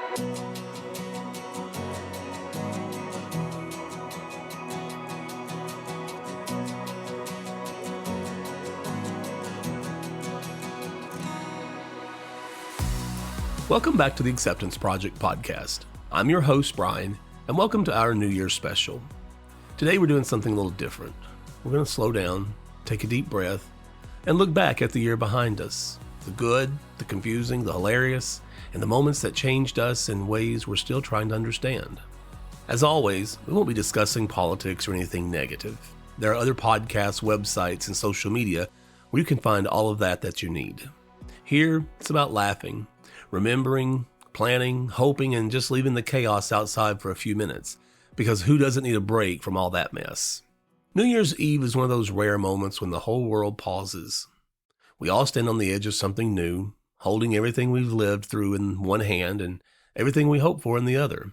Welcome back to the Acceptance Project podcast. I'm your host, Bryan, and welcome to our New Year's special. Today we're doing something a little different. We're going to slow down, take a deep breath, and look back at the year behind us. The good, the confusing, the hilarious, and the moments that changed us in ways we're still trying to understand. As always, we won't be discussing politics or anything negative. There are other podcasts, websites, and social media where you can find all of that you need. Here, it's about laughing, remembering, planning, hoping, and just leaving the chaos outside for a few minutes, because who doesn't need a break from all that mess? New Year's Eve is one of those rare moments when the whole world pauses. We all stand on the edge of something new, holding everything we've lived through in one hand and everything we hope for in the other.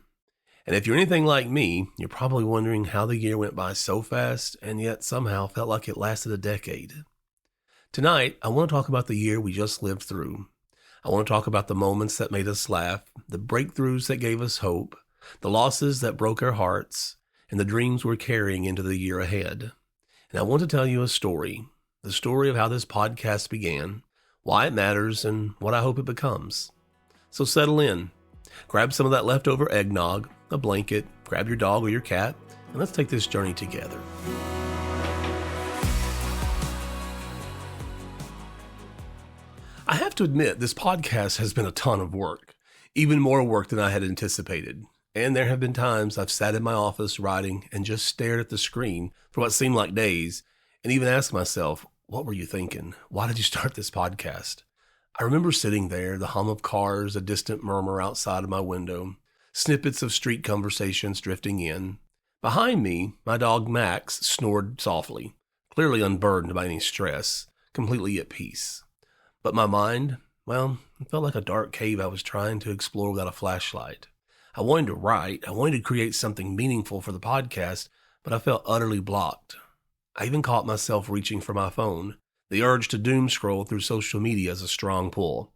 And if you're anything like me, you're probably wondering how the year went by so fast and yet somehow felt like it lasted a decade. Tonight, I want to talk about the year we just lived through. I want to talk about the moments that made us laugh, the breakthroughs that gave us hope, the losses that broke our hearts, and the dreams we're carrying into the year ahead. And I want to tell you a story, the story of how this podcast began, why it matters, and what I hope it becomes. So settle in, grab some of that leftover eggnog, a blanket, grab your dog or your cat, and let's take this journey together. I have to admit, this podcast has been a ton of work, even more work than I had anticipated. And there have been times I've sat in my office writing and just stared at the screen for what seemed like days, and even asked myself, what were you thinking? Why did you start this podcast? I remember sitting there, the hum of cars, a distant murmur outside of my window, snippets of street conversations drifting in. Behind me, my dog Max snored softly, clearly unburdened by any stress, completely at peace. But my mind, well, it felt like a dark cave I was trying to explore without a flashlight. I wanted to write, I wanted to create something meaningful for the podcast, but I felt utterly blocked. I even caught myself reaching for my phone. The urge to doom scroll through social media is a strong pull.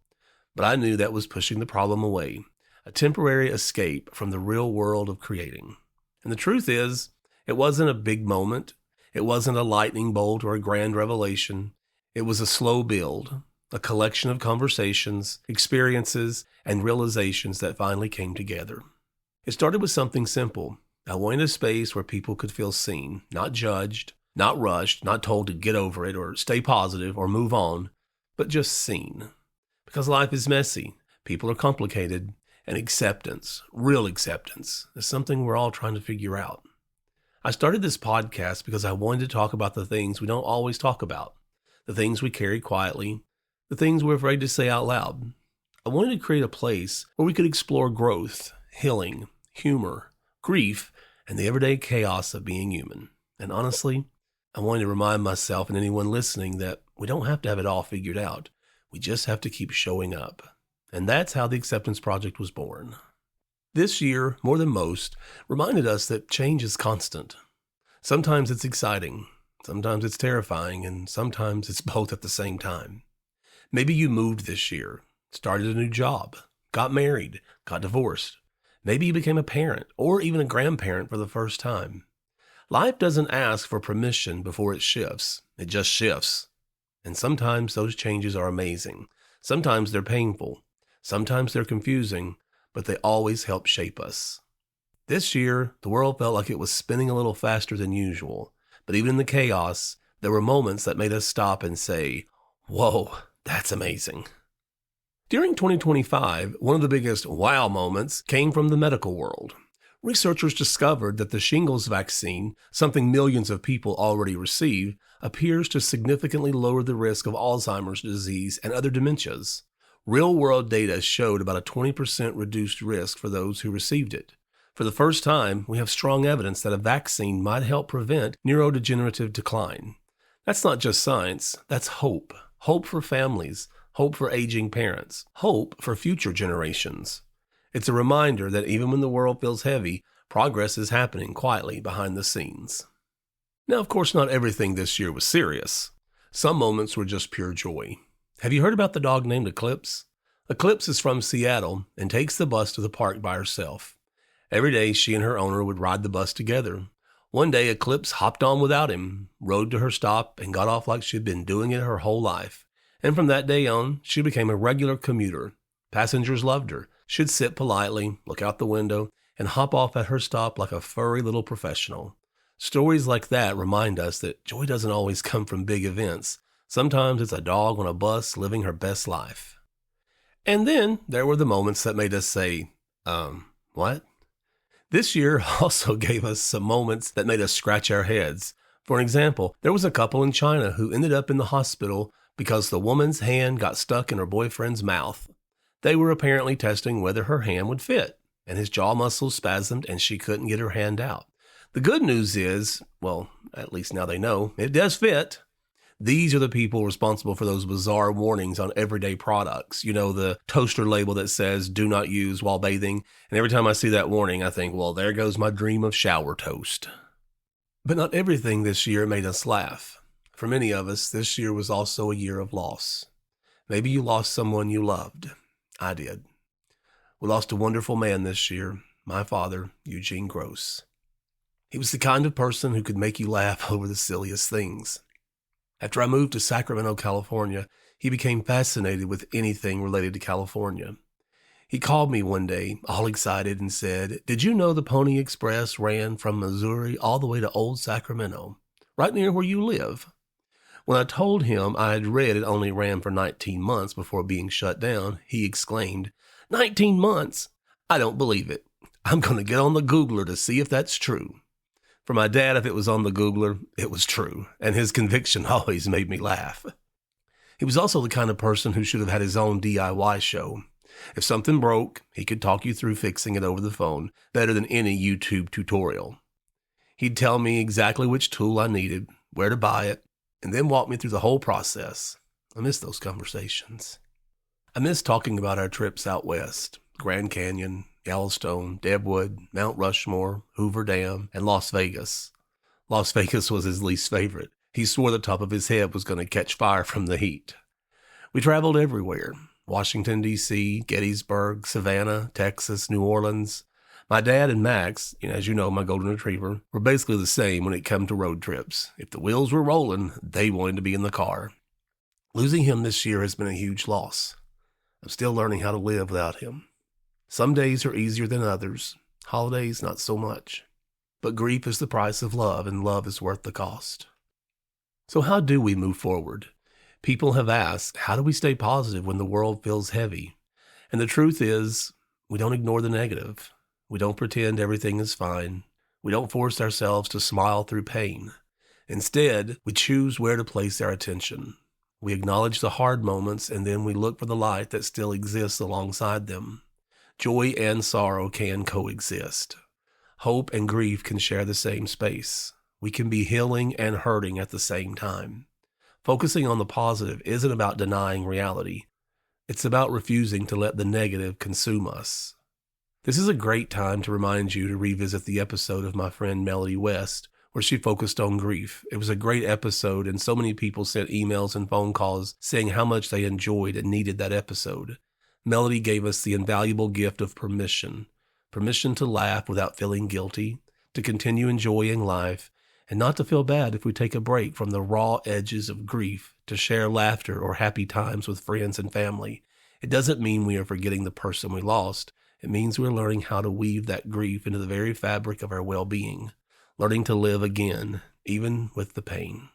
But I knew that was pushing the problem away, a temporary escape from the real world of creating. And the truth is, it wasn't a big moment. It wasn't a lightning bolt or a grand revelation. It was a slow build. A collection of conversations, experiences, and realizations that finally came together. It started with something simple. I wanted a space where people could feel seen, not judged, not rushed, not told to get over it or stay positive or move on, but just seen. Because life is messy, people are complicated, and acceptance, real acceptance, is something we're all trying to figure out. I started this podcast because I wanted to talk about the things we don't always talk about, the things we carry quietly, the things we're afraid to say out loud. I wanted to create a place where we could explore growth, healing, humor, grief, and the everyday chaos of being human. And honestly, I wanted to remind myself and anyone listening that we don't have to have it all figured out. We just have to keep showing up. And that's how the Acceptance Project was born. This year, more than most, reminded us that change is constant. Sometimes it's exciting, sometimes it's terrifying, and sometimes it's both at the same time. Maybe you moved this year, started a new job, got married, got divorced. Maybe you became a parent or even a grandparent for the first time. Life doesn't ask for permission before it shifts. It just shifts. And sometimes those changes are amazing. Sometimes they're painful. Sometimes they're confusing, but they always help shape us. This year, the world felt like it was spinning a little faster than usual. But even in the chaos, there were moments that made us stop and say, whoa, that's amazing. During 2025, one of the biggest wow moments came from the medical world. Researchers discovered that the shingles vaccine, something millions of people already receive, appears to significantly lower the risk of Alzheimer's disease and other dementias. Real-world data showed about a 20% reduced risk for those who received it. For the first time, we have strong evidence that a vaccine might help prevent neurodegenerative decline. That's not just science, that's hope. Hope for families, hope for aging parents, hope for future generations. It's a reminder that even when the world feels heavy, progress is happening quietly behind the scenes. Now, of course, not everything this year was serious. Some moments were just pure joy. Have you heard about the dog named Eclipse? Eclipse is from Seattle and takes the bus to the park by herself. Every day, she and her owner would ride the bus together. One day, Eclipse hopped on without him, rode to her stop, and got off like she'd been doing it her whole life. And from that day on, she became a regular commuter. Passengers loved her. She'd sit politely, look out the window, and hop off at her stop like a furry little professional. Stories like that remind us that joy doesn't always come from big events. Sometimes it's a dog on a bus living her best life. And then there were the moments that made us say, what? This year also gave us some moments that made us scratch our heads. For example, there was a couple in China who ended up in the hospital because the woman's hand got stuck in her boyfriend's mouth. They were apparently testing whether her hand would fit, and his jaw muscles spasmed and she couldn't get her hand out. The good news is, well, at least now they know, it does fit. These are the people responsible for those bizarre warnings on everyday products. You know, the toaster label that says, do not use while bathing. And every time I see that warning, I think, well, there goes my dream of shower toast. But not everything this year made us laugh. For many of us, this year was also a year of loss. Maybe you lost someone you loved. I did. We lost a wonderful man this year, my father, Eugene Gross. He was the kind of person who could make you laugh over the silliest things. After I moved to Sacramento, California, he became fascinated with anything related to California. He called me one day, all excited, and said, "Did you know the Pony Express ran from Missouri all the way to Old Sacramento, right near where you live?" When I told him I had read it only ran for 19 months before being shut down, he exclaimed, 19 months? I don't believe it. I'm going to get on the Googler to see if that's true. For my dad, if it was on the Googler, it was true, and his conviction always made me laugh. He was also the kind of person who should have had his own DIY show. If something broke, he could talk you through fixing it over the phone better than any YouTube tutorial. He'd tell me exactly which tool I needed, where to buy it, and then walk me through the whole process. I miss those conversations. I miss talking about our trips out west, Grand Canyon, Yellowstone, Deadwood, Mount Rushmore, Hoover Dam, and Las Vegas. Las Vegas was his least favorite. He swore the top of his head was going to catch fire from the heat. We traveled everywhere. Washington, D.C., Gettysburg, Savannah, Texas, New Orleans. My dad and Max, as you know, my golden retriever, were basically the same when it came to road trips. If the wheels were rolling, they wanted to be in the car. Losing him this year has been a huge loss. I'm still learning how to live without him. Some days are easier than others. Holidays, not so much. But grief is the price of love, and love is worth the cost. So how do we move forward? People have asked, how do we stay positive when the world feels heavy? And the truth is, we don't ignore the negative. We don't pretend everything is fine. We don't force ourselves to smile through pain. Instead, we choose where to place our attention. We acknowledge the hard moments, and then we look for the light that still exists alongside them. Joy and sorrow can coexist. Hope and grief can share the same space. We can be healing and hurting at the same time. Focusing on the positive isn't about denying reality. It's about refusing to let the negative consume us. This is a great time to remind you to revisit the episode of my friend Melody West, where she focused on grief. It was a great episode, and so many people sent emails and phone calls saying how much they enjoyed and needed that episode. Melody gave us the invaluable gift of permission. Permission to laugh without feeling guilty, to continue enjoying life, and not to feel bad if we take a break from the raw edges of grief to share laughter or happy times with friends and family. It doesn't mean we are forgetting the person we lost. It means we're learning how to weave that grief into the very fabric of our well-being, learning to live again, even with the pain.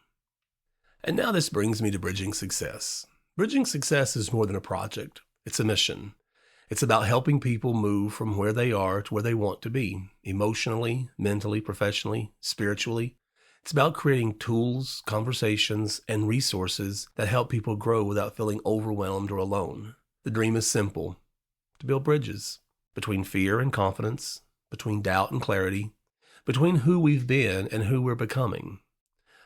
And now this brings me to Bridging Success. Bridging Success is more than a project. It's a mission. It's about helping people move from where they are to where they want to be, emotionally, mentally, professionally, spiritually. It's about creating tools, conversations, and resources that help people grow without feeling overwhelmed or alone. The dream is simple: to build bridges between fear and confidence, between doubt and clarity, between who we've been and who we're becoming.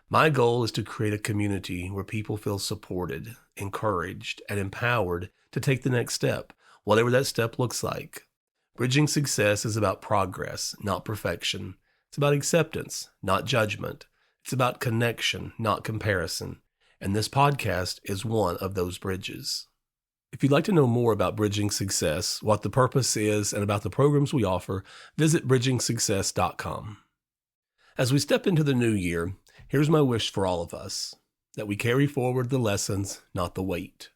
My goal is to create a community where people feel supported, encouraged, and empowered to take the next step, whatever that step looks like. Bridging Success is about progress, not perfection. It's about acceptance, not judgment. It's about connection, not comparison. And this podcast is one of those bridges. If you'd like to know more about Bridging Success, what the purpose is, and about the programs we offer, visit bridgingsuccess.com. As we step into the new year, here's my wish for all of us: that we carry forward the lessons, not the weight;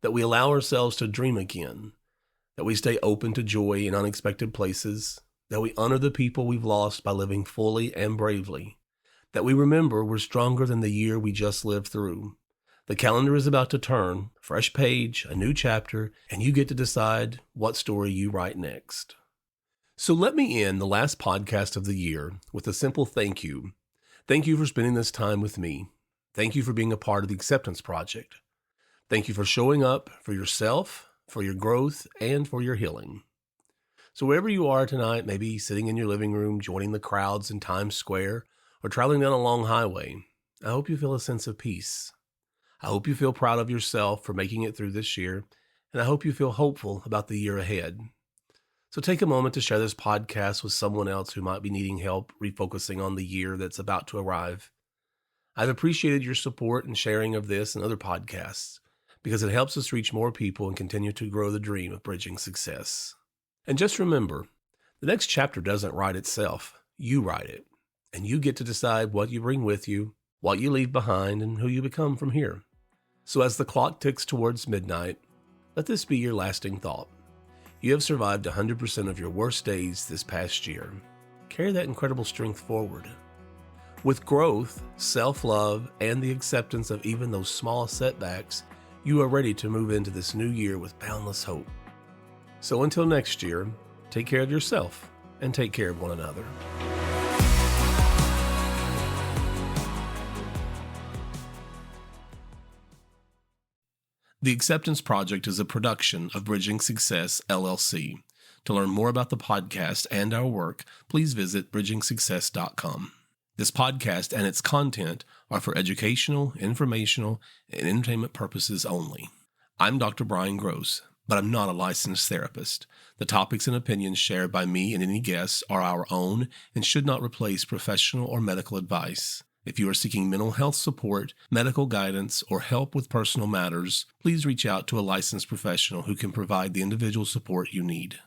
that we allow ourselves to dream again; that we stay open to joy in unexpected places; that we honor the people we've lost by living fully and bravely; that we remember we're stronger than the year we just lived through. The calendar is about to turn, fresh page, a new chapter, and you get to decide what story you write next. So let me end the last podcast of the year with a simple thank you. Thank you for spending this time with me. Thank you for being a part of the Acceptance Project. Thank you for showing up for yourself, for your growth, and for your healing. So wherever you are tonight, maybe sitting in your living room, joining the crowds in Times Square, or traveling down a long highway, I hope you feel a sense of peace. I hope you feel proud of yourself for making it through this year, and I hope you feel hopeful about the year ahead. So take a moment to share this podcast with someone else who might be needing help refocusing on the year that's about to arrive. I've appreciated your support and sharing of this and other podcasts, because it helps us reach more people and continue to grow the dream of bridging success. And just remember, the next chapter doesn't write itself. You write it, and you get to decide what you bring with you, what you leave behind, and who you become from here. So as the clock ticks towards midnight, let this be your lasting thought. You have survived 100% of your worst days this past year. Carry that incredible strength forward. With growth, self-love, and the acceptance of even those small setbacks, you are ready to move into this new year with boundless hope. So until next year, take care of yourself and take care of one another. The Acceptance Project is a production of Bridging Success, LLC. To learn more about the podcast and our work, please visit bridgingsuccess.com. This podcast and its content are for educational, informational, and entertainment purposes only. I'm Dr. Bryan Gross, but I'm not a licensed therapist. The topics and opinions shared by me and any guests are our own and should not replace professional or medical advice. If you are seeking mental health support, medical guidance, or help with personal matters, please reach out to a licensed professional who can provide the individual support you need.